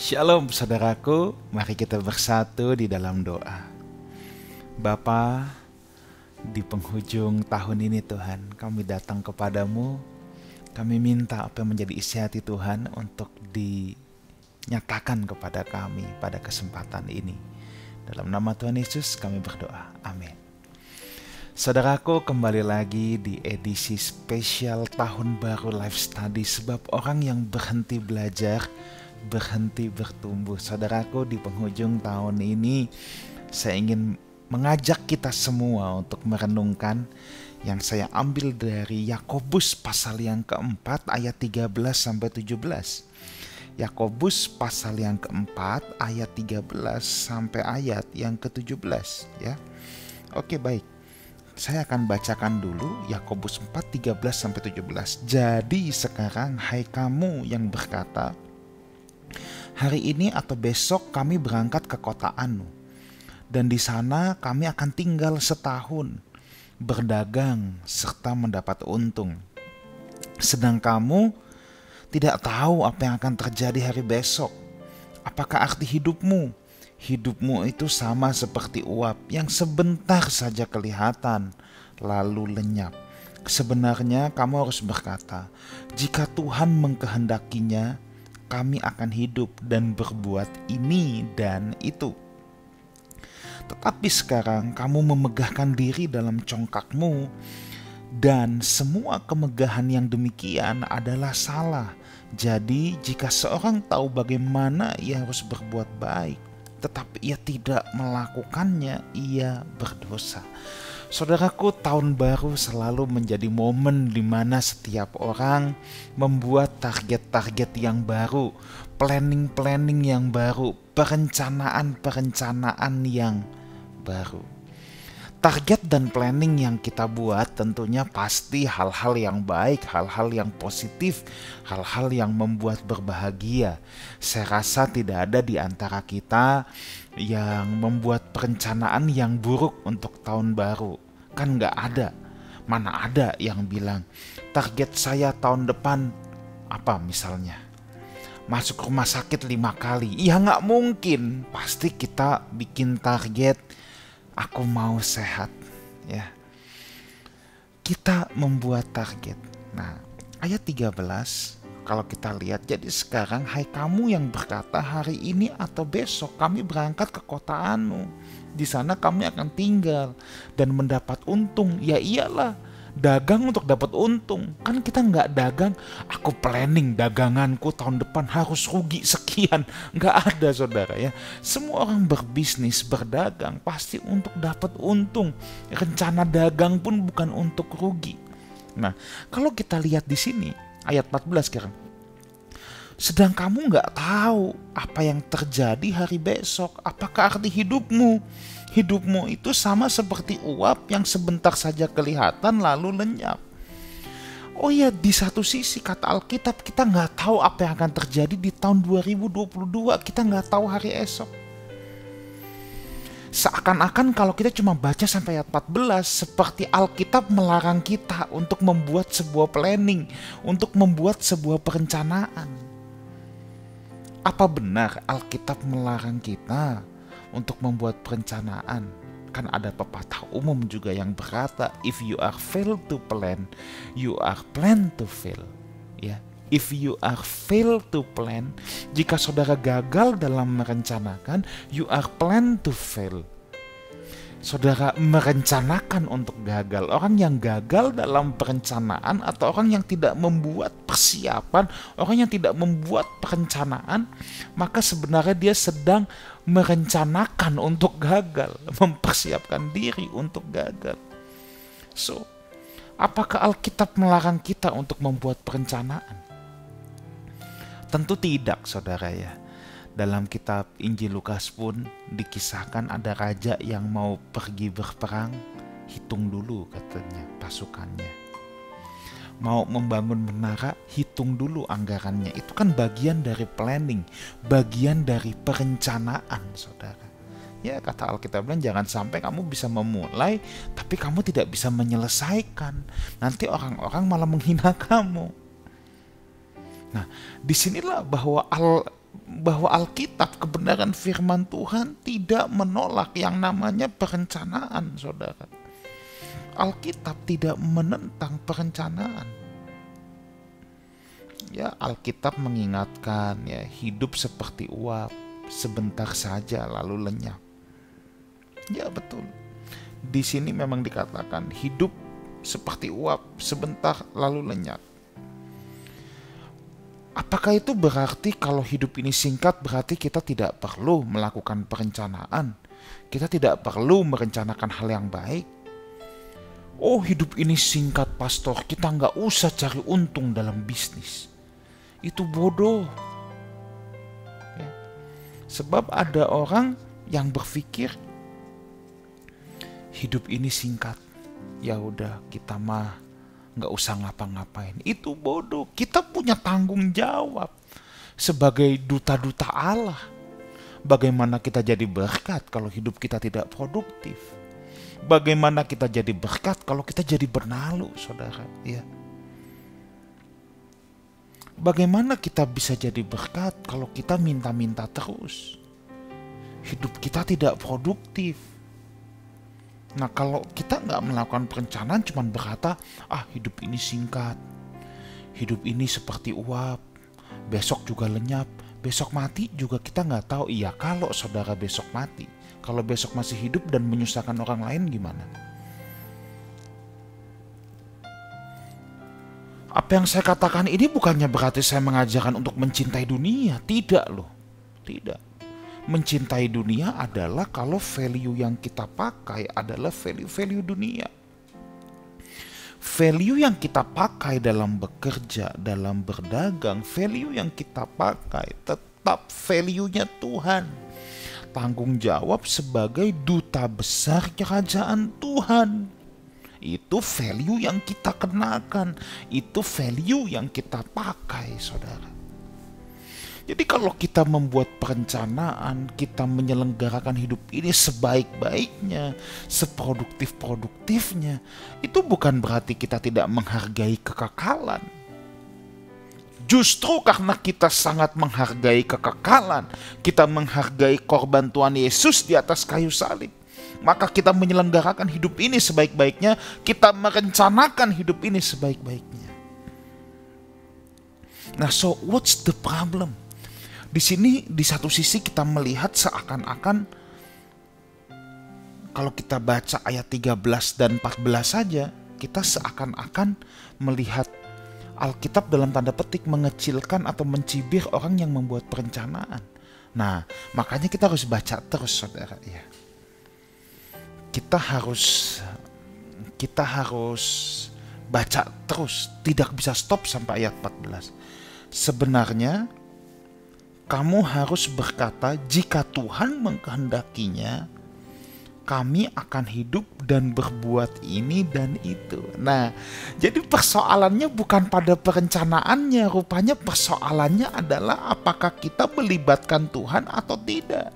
Shalom saudaraku, mari kita bersatu di dalam doa. Bapa, di penghujung tahun ini Tuhan, kami datang kepadamu. Kami minta apa yang menjadi isi hati Tuhan untuk dinyatakan kepada kami pada kesempatan ini. Dalam nama Tuhan Yesus kami berdoa, amin. Saudaraku, kembali lagi di edisi spesial Tahun Baru Life Study. Sebab orang yang berhenti belajar, berhenti bertumbuh. Saudaraku, di penghujung tahun ini saya ingin mengajak kita semua untuk merenungkan yang saya ambil dari Yakobus pasal yang keempat ayat 13 sampai 17. Yakobus pasal yang keempat ayat 13 sampai ayat yang ke-17 ya. Oke, baik. Saya akan bacakan dulu Yakobus 4 13 sampai 17. Jadi sekarang hai kamu yang berkata, hari ini atau besok kami berangkat ke kota Anu, dan di sana kami akan tinggal setahun, berdagang serta mendapat untung. Sedang kamu tidak tahu apa yang akan terjadi hari besok. Apakah arti hidupmu? Hidupmu itu sama seperti uap yang sebentar saja kelihatan, lalu lenyap. Sebenarnya kamu harus berkata, jika Tuhan mengkehendakinya, kami akan hidup dan berbuat ini dan itu. Tetapi sekarang kamu memegahkan diri dalam congkakmu, dan semua kemegahan yang demikian adalah salah. Jadi jika seorang tahu bagaimana ia harus berbuat baik, tetapi ia tidak melakukannya, ia berdosa. Saudaraku, tahun baru selalu menjadi momen di mana setiap orang membuat target-target yang baru, planning-planning yang baru, perencanaan-perencanaan yang baru. Target dan planning yang kita buat tentunya pasti hal-hal yang baik, hal-hal yang positif, hal-hal yang membuat berbahagia. Saya rasa tidak ada di antara kita yang membuat perencanaan yang buruk untuk tahun baru. Kan nggak ada. Mana ada yang bilang, target saya tahun depan apa misalnya? Masuk rumah sakit 5 kali. Ya nggak mungkin. Pasti kita bikin target, aku mau sehat, ya. Kita membuat target. Nah, ayat 13, kalau kita lihat, jadi sekarang hai kamu yang berkata, hari ini atau besok kami berangkat ke kota Anu. Di sana kami akan tinggal dan mendapat untung. Ya iyalah, dagang untuk dapat untung. Kan kita nggak dagang, aku planning daganganku tahun depan harus rugi sekian. Nggak ada, saudara ya. Semua orang berbisnis, berdagang pasti untuk dapat untung. Rencana dagang pun bukan untuk rugi. Nah, kalau kita lihat di sini ayat 14 sekarang. Sedang kamu nggak tahu apa yang terjadi hari besok. Apakah arti hidupmu? Hidupmu itu sama seperti uap yang sebentar saja kelihatan lalu lenyap. Oh ya, di satu sisi kata Alkitab, kita nggak tahu apa yang akan terjadi di tahun 2022. Kita nggak tahu hari esok. Seakan-akan kalau kita cuma baca sampai ayat 14, seperti Alkitab melarang kita untuk membuat sebuah planning, untuk membuat sebuah perencanaan. Apa benar Alkitab melarang kita untuk membuat perencanaan? Kan ada pepatah umum juga yang berkata, if you are fail to plan, you are plan to fail. Ya, if you are fail to plan, jika saudara gagal dalam merencanakan, you are plan to fail. Saudara merencanakan untuk gagal. Orang yang gagal dalam perencanaan atau orang yang tidak membuat persiapan, orang yang tidak membuat perencanaan, maka sebenarnya dia sedang merencanakan untuk gagal, mempersiapkan diri untuk gagal. So, apakah Alkitab melarang kita untuk membuat perencanaan? Tentu tidak, saudara ya. Dalam kitab Injil Lukas pun dikisahkan ada raja yang mau pergi berperang, hitung dulu katanya pasukannya. Mau membangun menara, hitung dulu anggarannya. Itu kan bagian dari planning, bagian dari perencanaan, saudara. Ya, kata Alkitab bilang jangan sampai kamu bisa memulai, tapi kamu tidak bisa menyelesaikan. Nanti orang-orang malah menghina kamu. Nah, disinilah bahwa bahwa Alkitab, kebenaran firman Tuhan tidak menolak yang namanya perencanaan, saudara. Alkitab tidak menentang perencanaan. Ya, Alkitab mengingatkan ya, hidup seperti uap, sebentar saja lalu lenyap. Ya betul. Di sini memang dikatakan hidup seperti uap, sebentar lalu lenyap. Apakah itu berarti kalau hidup ini singkat berarti kita tidak perlu melakukan perencanaan? Kita tidak perlu merencanakan hal yang baik? Oh, hidup ini singkat, pastor, kita nggak usah cari untung dalam bisnis. Itu bodoh. Ya. Sebab ada orang yang berpikir hidup ini singkat. Ya udah, kita mah nggak usah ngapa-ngapain. Itu bodoh. Kita punya tanggung jawab sebagai duta-duta Allah. Bagaimana kita jadi berkat kalau hidup kita tidak produktif? Bagaimana kita jadi berkat kalau kita jadi bernalu, saudara? Ya. Bagaimana kita bisa jadi berkat kalau kita minta-minta terus? Hidup kita tidak produktif. Nah, kalau kita nggak melakukan perencanaan, cuma berkata, hidup ini singkat, hidup ini seperti uap, besok juga lenyap, besok mati juga kita nggak tahu. Iya, kalau saudara besok mati, kalau besok masih hidup dan menyusahkan orang lain gimana? Apa yang saya katakan ini bukannya berarti saya mengajarkan untuk mencintai dunia, tidak loh, tidak. Mencintai dunia adalah kalau value yang kita pakai adalah value-value dunia. Value yang kita pakai dalam bekerja, dalam berdagang, value yang kita pakai tetap value-nya Tuhan. Tanggung jawab sebagai duta besar kerajaan Tuhan. Itu value yang kita kenakan, itu value yang kita pakai, saudara. Jadi kalau kita membuat perencanaan, kita menyelenggarakan hidup ini sebaik-baiknya, seproduktif-produktifnya, itu bukan berarti kita tidak menghargai kekekalan. Justru karena kita sangat menghargai kekekalan, kita menghargai korban Tuhan Yesus di atas kayu salib, maka kita menyelenggarakan hidup ini sebaik-baiknya, kita merencanakan hidup ini sebaik-baiknya. Nah, so what's the problem? Di sini di satu sisi kita melihat seakan-akan kalau kita baca ayat 13 dan 14 saja, kita seakan-akan melihat Alkitab dalam tanda petik mengecilkan atau mencibir orang yang membuat perencanaan. Nah, makanya kita harus baca terus, saudara. Ya. Kita harus baca terus, tidak bisa stop sampai ayat 14. Sebenarnya kamu harus berkata, jika Tuhan mengkehendakinya, kami akan hidup dan berbuat ini dan itu. Nah, jadi persoalannya bukan pada perencanaannya, rupanya persoalannya adalah apakah kita melibatkan Tuhan atau tidak.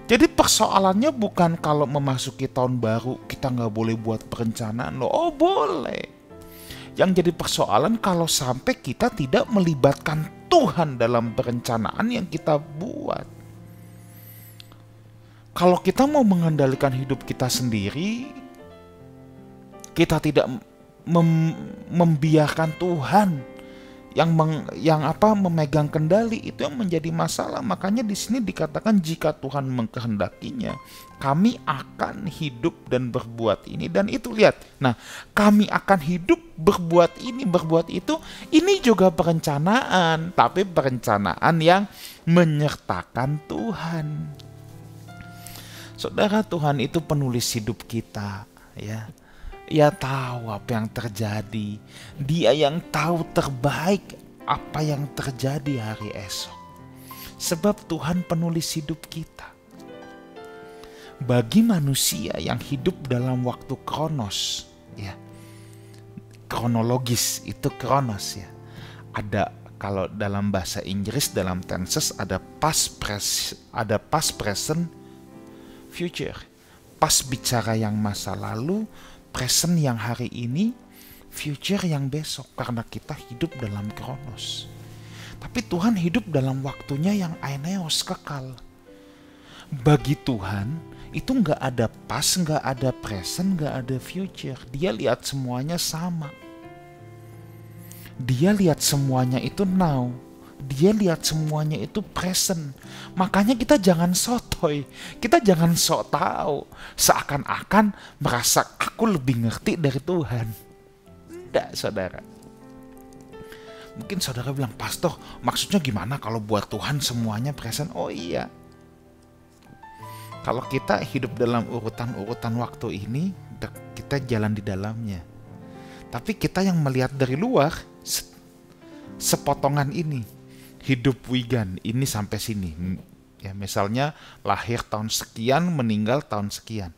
Jadi persoalannya bukan kalau memasuki tahun baru kita nggak boleh buat perencanaan loh. Oh boleh. Yang jadi persoalan kalau sampai kita tidak melibatkan Tuhan dalam perencanaan yang kita buat. Kalau kita mau mengendalikan hidup kita sendiri, kita tidak membiarkan Tuhan yang memegang kendali, itu yang menjadi masalah. Makanya di sini dikatakan jika Tuhan mengkehendakinya, kami akan hidup dan berbuat ini dan itu. Lihat, nah, kami akan hidup, berbuat ini, berbuat itu. Ini juga perencanaan, tapi perencanaan yang menyertakan Tuhan. Saudara, Tuhan itu penulis hidup kita, ya. Ia tahu apa yang terjadi. Dia yang tahu terbaik apa yang terjadi hari esok. Sebab Tuhan penulis hidup kita. Bagi manusia yang hidup dalam waktu kronos, ya, kronologis, itu kronos ya. Ada, kalau dalam bahasa Inggris dalam tenses ada past present, future. Past bicara yang masa lalu, present yang hari ini, future yang besok, karena kita hidup dalam kronos. Tapi Tapi Tuhan hidup dalam waktunya yang aineos, kekal. Bagi Tuhan, itu nggak ada past, nggak ada present, nggak ada future. Dia lihat semuanya sama. Dia lihat semuanya itu now. Dia lihat semuanya itu present. Makanya kita jangan sotoy. Kita jangan sok tahu. Seakan-akan merasa aku lebih ngerti dari Tuhan. Tidak, saudara. Mungkin saudara bilang, pastor, maksudnya gimana kalau buat Tuhan semuanya present? Oh iya. Kalau kita hidup dalam urutan-urutan waktu ini, kita jalan di dalamnya. Tapi kita yang melihat dari luar, sepotongan ini, hidup Wigan ini sampai sini. Ya, misalnya lahir tahun sekian, meninggal tahun sekian.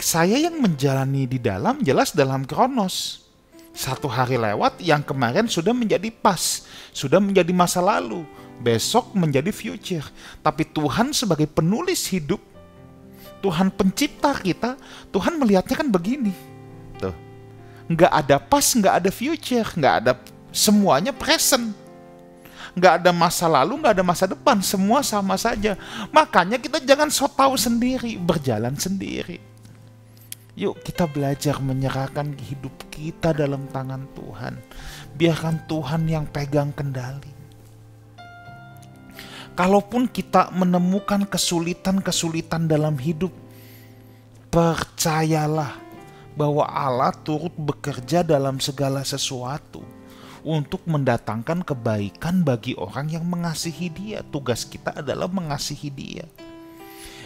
Saya yang menjalani di dalam jelas dalam kronos. Satu hari lewat, yang kemarin sudah menjadi pas, sudah menjadi masa lalu, besok menjadi future. Tapi Tuhan sebagai penulis hidup, Tuhan pencipta kita, Tuhan melihatnya kan begini. Tuh. Nggak ada pas, nggak ada future, nggak ada, semuanya present. Nggak ada masa lalu, nggak ada masa depan, semua sama saja. Makanya kita jangan so tahu sendiri, berjalan sendiri. Yuk kita belajar menyerahkan hidup kita dalam tangan Tuhan. Biarkan Tuhan yang pegang kendali. Kalaupun kita menemukan kesulitan-kesulitan dalam hidup, percayalah bahwa Allah turut bekerja dalam segala sesuatu untuk mendatangkan kebaikan bagi orang yang mengasihi Dia. Tugas kita adalah mengasihi Dia.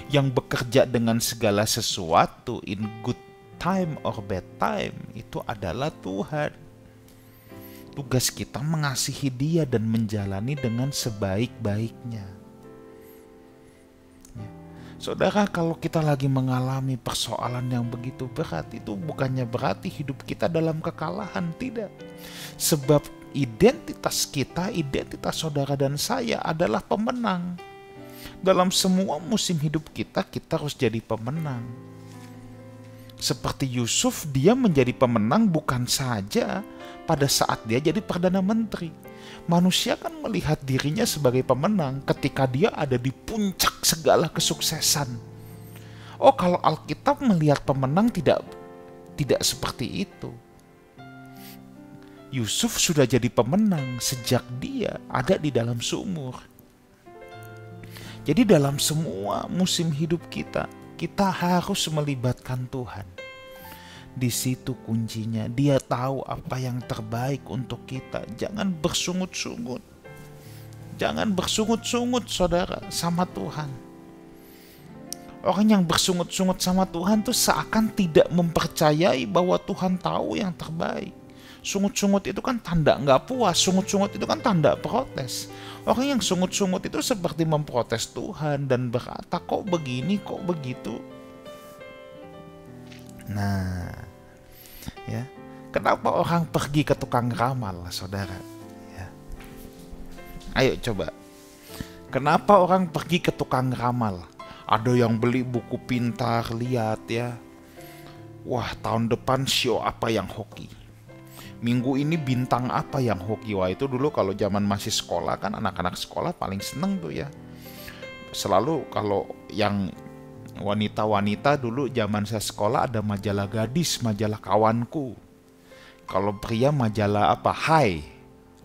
Yang bekerja dengan segala sesuatu in good time or bad time itu adalah Tuhan. Tugas kita mengasihi Dia dan menjalani dengan sebaik-baiknya. Ya. Saudara, kalau kita lagi mengalami persoalan yang begitu berat, itu bukannya berarti hidup kita dalam kekalahan, tidak. Sebab identitas kita, identitas saudara dan saya adalah pemenang. Dalam semua musim hidup kita harus jadi pemenang. Seperti Yusuf, dia menjadi pemenang bukan saja pada saat dia jadi Perdana Menteri. Manusia kan melihat dirinya sebagai pemenang ketika dia ada di puncak segala kesuksesan. Oh, kalau Alkitab melihat pemenang tidak seperti itu. Yusuf sudah jadi pemenang sejak dia ada di dalam sumur. Jadi dalam semua musim hidup kita harus melibatkan Tuhan. Di situ kuncinya. Dia tahu apa yang terbaik untuk kita. Jangan bersungut-sungut. Jangan bersungut-sungut, saudara, sama Tuhan. Orang yang bersungut-sungut sama Tuhan tuh seakan tidak mempercayai bahwa Tuhan tahu yang terbaik. Sungut-sungut itu kan tanda nggak puas. Sungut-sungut itu kan tanda protes. Orang yang sungut-sungut itu seperti memprotes Tuhan dan berkata, kok begini, kok begitu. Nah, ya, kenapa orang pergi ke tukang ramal, saudara? Ya. Ayo coba. Kenapa orang pergi ke tukang ramal? Ada yang beli buku pintar, lihat ya. Wah, tahun depan show apa yang hoki? Minggu ini bintang apa yang hoki? Wah, itu dulu kalau zaman masih sekolah kan anak-anak sekolah paling seneng tuh ya. Selalu kalau yang wanita-wanita dulu zaman saya sekolah ada majalah gadis, majalah kawanku. Kalau pria majalah apa? Hai.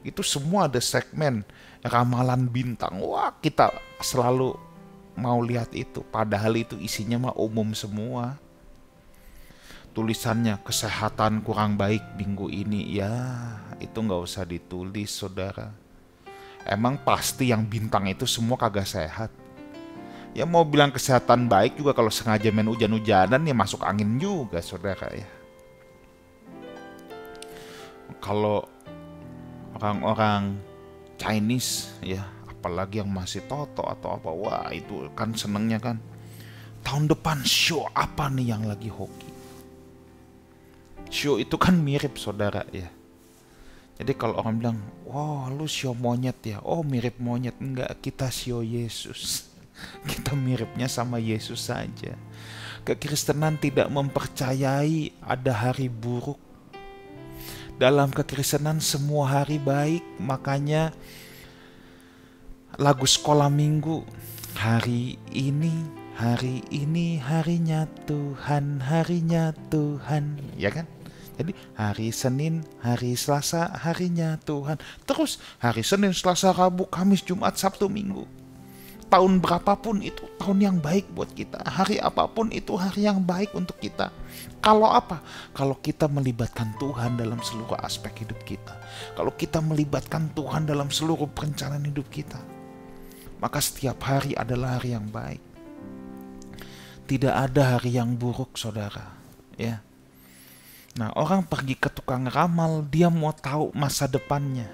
Itu semua ada segmen ramalan bintang. Wah, kita selalu mau lihat itu. Padahal itu isinya mah umum semua. Tulisannya kesehatan kurang baik minggu ini, ya itu nggak usah ditulis, saudara. Emang pasti yang bintang itu semua kagak sehat. Ya mau bilang kesehatan baik juga kalau sengaja main hujan-hujanan ya masuk angin juga, saudara ya. Kalau orang-orang Chinese ya, apalagi yang masih toto atau apa, wah itu kan senengnya kan. Tahun depan show apa nih yang lagi hoki? Show itu kan mirip, saudara ya. Jadi kalau orang bilang, wah lu show monyet ya, oh mirip monyet. Enggak, kita show Yesus. Kita miripnya sama Yesus saja. Kekristenan tidak mempercayai ada hari buruk. Dalam kekristenan semua hari baik. Makanya lagu sekolah minggu. Hari ini harinya Tuhan, harinya Tuhan, ya kan? Jadi hari Senin, hari Selasa, harinya Tuhan. Terus hari Senin, Selasa, Rabu, Kamis, Jumat, Sabtu, Minggu. Tahun berapapun itu tahun yang baik buat kita. Hari apapun itu hari yang baik untuk kita. Kalau apa? Kalau kita melibatkan Tuhan dalam seluruh aspek hidup kita. Kalau kita melibatkan Tuhan dalam seluruh perencanaan hidup kita. Maka setiap hari adalah hari yang baik. Tidak ada hari yang buruk, saudara. Ya. Nah, orang pergi ke tukang ramal, dia mau tahu masa depannya.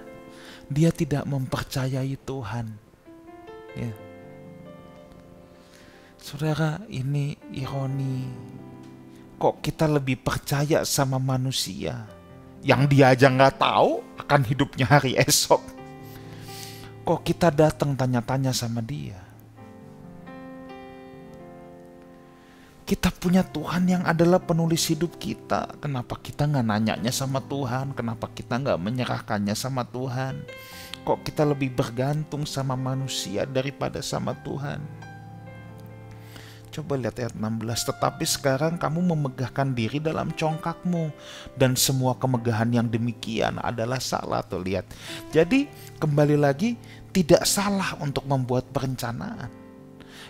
Dia tidak mempercayai Tuhan. Ya. Saudara, ini ironi. Kok kita lebih percaya sama manusia yang dia aja nggak tahu akan hidupnya hari esok? Kok kita datang tanya-tanya sama dia? Kita punya Tuhan yang adalah penulis hidup kita. Kenapa kita nggak nanyanya sama Tuhan? Kenapa kita nggak menyerahkannya sama Tuhan? Kok kita lebih bergantung sama manusia daripada sama Tuhan? Coba lihat ayat 16. Tetapi sekarang kamu memegahkan diri dalam congkakmu. Dan semua kemegahan yang demikian adalah salah. Tuh lihat. Jadi kembali lagi, tidak salah untuk membuat perencanaan.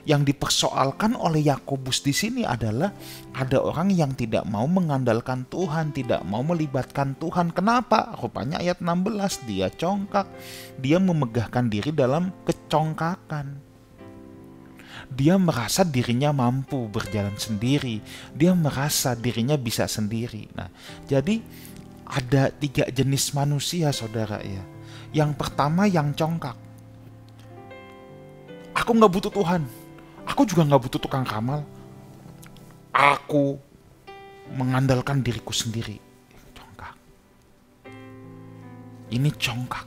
Yang dipersoalkan oleh Yakobus di sini adalah ada orang yang tidak mau mengandalkan Tuhan, tidak mau melibatkan Tuhan. Kenapa? Rupanya ayat 16, dia congkak. Dia memegahkan diri dalam kecongkakan. Dia merasa dirinya mampu berjalan sendiri. Dia merasa dirinya bisa sendiri. Nah, jadi ada 3 jenis manusia, saudara ya. Yang pertama yang congkak. Aku gak butuh Tuhan. Aku juga gak butuh tukang ramal. Aku mengandalkan diriku sendiri. Congkak. Ini congkak.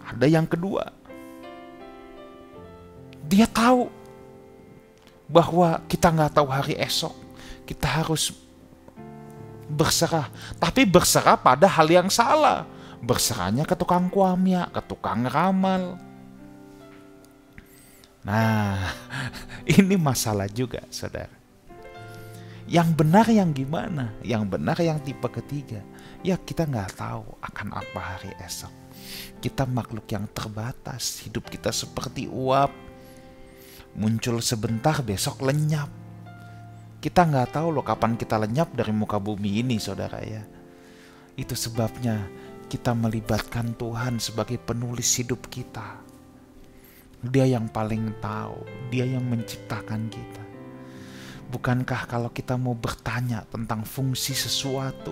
Ada yang kedua. Dia tahu bahwa kita gak tahu hari esok. Kita harus berserah. Tapi berserah pada hal yang salah. Berserahnya ke tukang kuamya, ke tukang ramal. Nah, ini masalah juga, saudara. Yang benar yang gimana? Yang benar yang tipe ketiga. Ya, kita nggak tahu akan apa hari esok. Kita makhluk yang terbatas. Hidup kita seperti uap. Muncul sebentar, besok lenyap. Kita nggak tahu loh kapan kita lenyap dari muka bumi ini, saudara ya. Itu sebabnya kita melibatkan Tuhan sebagai penulis hidup kita. Dia yang paling tahu, dia yang menciptakan kita. Bukankah kalau kita mau bertanya tentang fungsi sesuatu,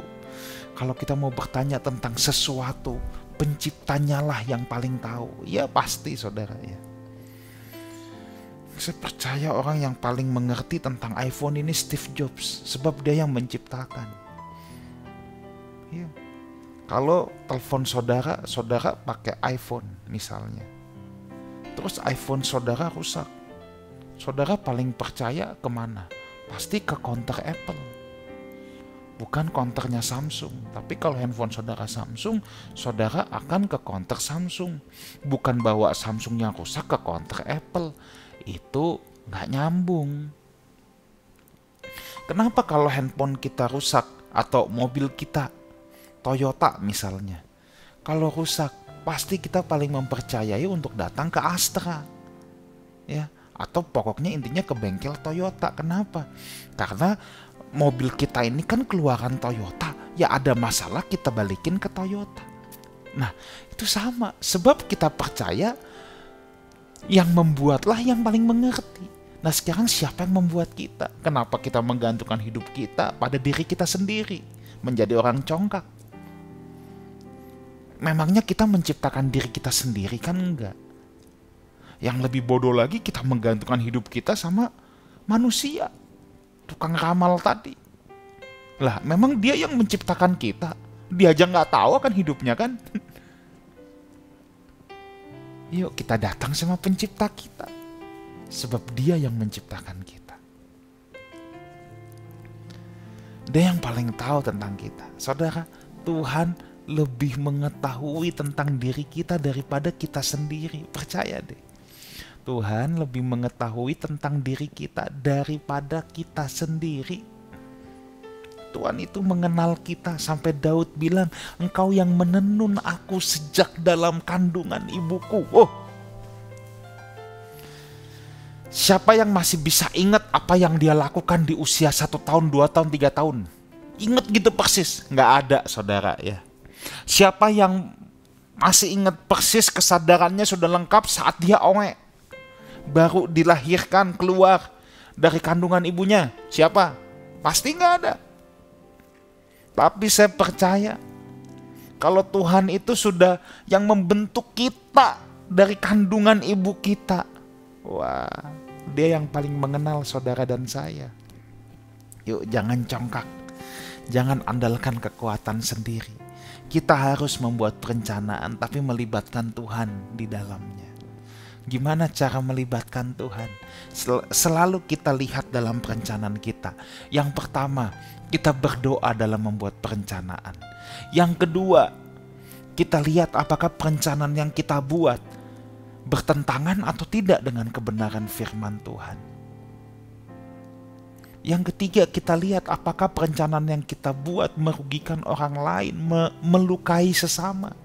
kalau kita mau bertanya tentang sesuatu, penciptanya lah yang paling tahu. Ya pasti, saudara ya. Saya percaya orang yang paling mengerti tentang iPhone ini Steve Jobs, sebab dia yang menciptakan. Ya. Kalau telepon saudara, saudara pakai iPhone misalnya. Terus iPhone saudara rusak. Saudara paling percaya kemana? Pasti ke counter Apple. Bukan counternya Samsung. Tapi kalau handphone saudara Samsung, saudara akan ke counter Samsung. Bukan bawa Samsungnya rusak ke counter Apple. Itu gak nyambung. Kenapa kalau handphone kita rusak atau mobil kita, Toyota misalnya, kalau rusak, pasti kita paling mempercayai untuk datang ke Astra, ya, atau pokoknya intinya ke bengkel Toyota. Kenapa? Karena mobil kita ini kan keluaran Toyota, ya ada masalah kita balikin ke Toyota. Nah, itu sama, sebab kita percaya yang membuatlah yang paling mengerti. Nah, sekarang siapa yang membuat kita? Kenapa kita menggantungkan hidup kita pada diri kita sendiri, menjadi orang congkak? Memangnya kita menciptakan diri kita sendiri kan? Enggak. Yang lebih bodoh lagi, kita menggantungkan hidup kita sama manusia, tukang ramal tadi. Lah, memang dia yang menciptakan kita. Dia aja nggak tahu akan hidupnya kan? Yuk kita datang sama pencipta kita, sebab dia yang menciptakan kita. Dia yang paling tahu tentang kita. Saudara, Tuhan lebih mengetahui tentang diri kita daripada kita sendiri. Percaya deh. Tuhan lebih mengetahui tentang diri kita daripada kita sendiri. Tuhan itu mengenal kita sampai Daud bilang, engkau yang menenun aku sejak dalam kandungan ibuku. Siapa yang masih bisa ingat apa yang dia lakukan di usia 1 tahun, 2 tahun, 3 tahun? Ingat gitu persis? Nggak ada, saudara ya. Siapa yang masih ingat persis kesadarannya sudah lengkap saat dia onge? Baru dilahirkan keluar dari kandungan ibunya. Siapa? Pasti nggak ada. Tapi saya percaya kalau Tuhan itu sudah yang membentuk kita dari kandungan ibu kita. Wah, dia yang paling mengenal saudara dan saya. Yuk jangan congkak. Jangan andalkan kekuatan sendiri. Kita harus membuat perencanaan tapi melibatkan Tuhan di dalamnya. Gimana cara melibatkan Tuhan? Selalu kita lihat dalam perencanaan kita. Yang pertama, kita berdoa dalam membuat perencanaan. Yang kedua, kita lihat apakah perencanaan yang kita buat bertentangan atau tidak dengan kebenaran firman Tuhan. Yang ketiga, kita lihat apakah perencanaan yang kita buat merugikan orang lain, melukai sesama.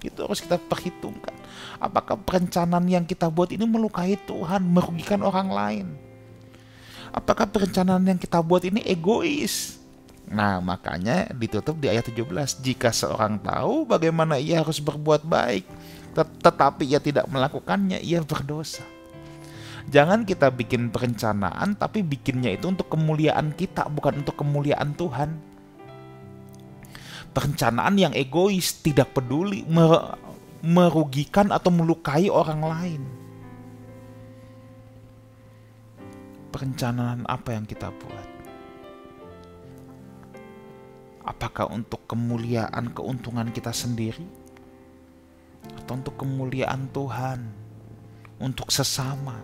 Itu harus kita perhitungkan. Apakah perencanaan yang kita buat ini melukai Tuhan, merugikan orang lain? Apakah perencanaan yang kita buat ini egois? Nah, makanya ditutup di ayat 17. Jika seorang tahu bagaimana ia harus berbuat baik, tetapi ia tidak melakukannya, ia berdosa. Jangan kita bikin perencanaan, tapi bikinnya itu untuk kemuliaan kita, bukan untuk kemuliaan Tuhan. Perencanaan yang egois, tidak peduli, merugikan atau melukai orang lain. Perencanaan apa yang kita buat? Apakah untuk kemuliaan, keuntungan kita sendiri? Atau untuk kemuliaan Tuhan? Untuk sesama?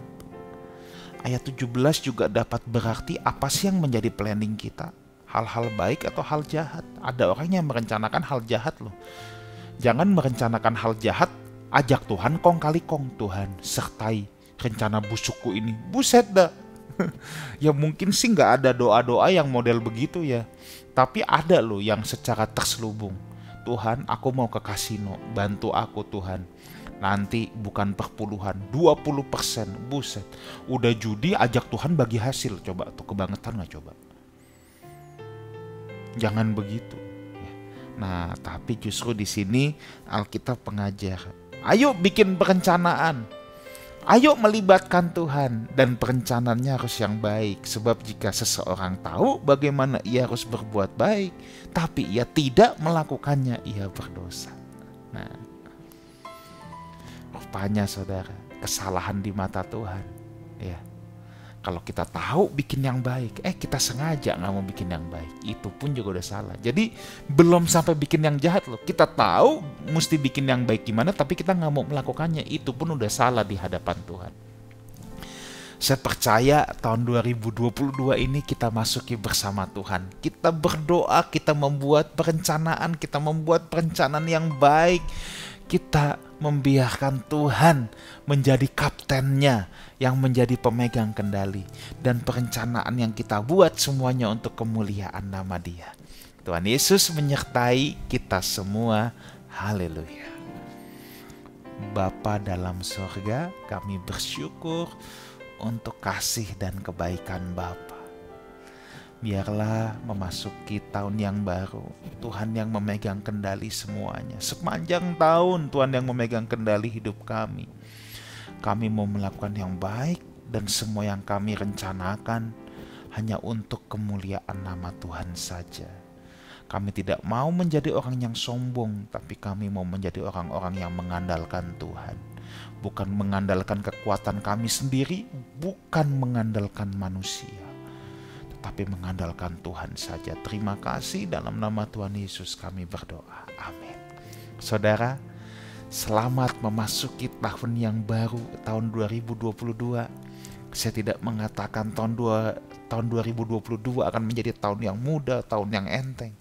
Ayat 17 juga dapat berarti apa sih yang menjadi planning kita? Hal-hal baik atau hal jahat? Ada orang yang merencanakan hal jahat loh. Jangan merencanakan hal jahat, ajak Tuhan kong kali kong. Tuhan sertai rencana busukku ini. Buset dah. Ya mungkin sih gak ada doa-doa yang model begitu ya. Tapi ada loh yang secara terselubung. Tuhan, aku mau ke kasino, bantu aku Tuhan. Nanti bukan perpuluhan, 20%. Buset. Udah judi, ajak Tuhan bagi hasil. Coba tuh, kebangetan gak coba? Jangan begitu. Nah, tapi justru di sini Alkitab pengajar. Ayo bikin perencanaan. Ayo melibatkan Tuhan, dan perencanaannya harus yang baik. Sebab jika seseorang tahu bagaimana ia harus berbuat baik, tapi ia tidak melakukannya, ia berdosa. Nah, rupanya saudara, kesalahan di mata Tuhan. Ya, kalau kita tahu bikin yang baik, kita sengaja nggak mau bikin yang baik, itu pun juga udah salah. Jadi belum sampai bikin yang jahat loh. Kita tahu mesti bikin yang baik gimana, tapi kita nggak mau melakukannya, itu pun udah salah di hadapan Tuhan. Saya percaya tahun 2022 ini kita masuki bersama Tuhan. Kita berdoa, kita membuat perencanaan, kita membuat perencanaan yang baik. Kita membiarkan Tuhan menjadi kaptennya, yang menjadi pemegang kendali. Dan perencanaan yang kita buat semuanya untuk kemuliaan nama Dia. Tuhan Yesus menyertai kita semua. Haleluya. Bapa dalam sorga, kami bersyukur untuk kasih dan kebaikan Bapa. Biarlah memasuki tahun yang baru, Tuhan yang memegang kendali semuanya. Sepanjang tahun Tuhan yang memegang kendali hidup kami. Kami mau melakukan yang baik, dan semua yang kami rencanakan hanya untuk kemuliaan nama Tuhan saja. Kami tidak mau menjadi orang yang sombong, tapi kami mau menjadi orang-orang yang mengandalkan Tuhan. Bukan mengandalkan kekuatan kami sendiri, bukan mengandalkan manusia, tapi mengandalkan Tuhan saja. Terima kasih, dalam nama Tuhan Yesus kami berdoa. Amin. Saudara, selamat memasuki tahun yang baru, tahun 2022. Saya tidak mengatakan tahun 2022 akan menjadi tahun yang mudah, tahun yang enteng.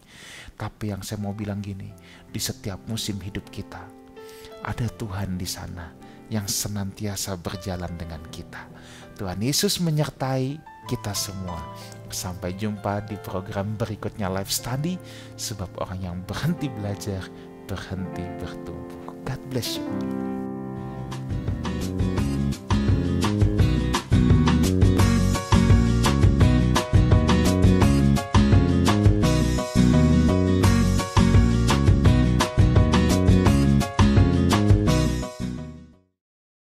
Tetapi yang saya mau bilang gini, di setiap musim hidup kita, ada Tuhan di sana yang senantiasa berjalan dengan kita. Tuhan Yesus menyertai kita semua. Sampai jumpa di program berikutnya Life Study, sebab orang yang berhenti belajar, berhenti bertumbuh. God bless you.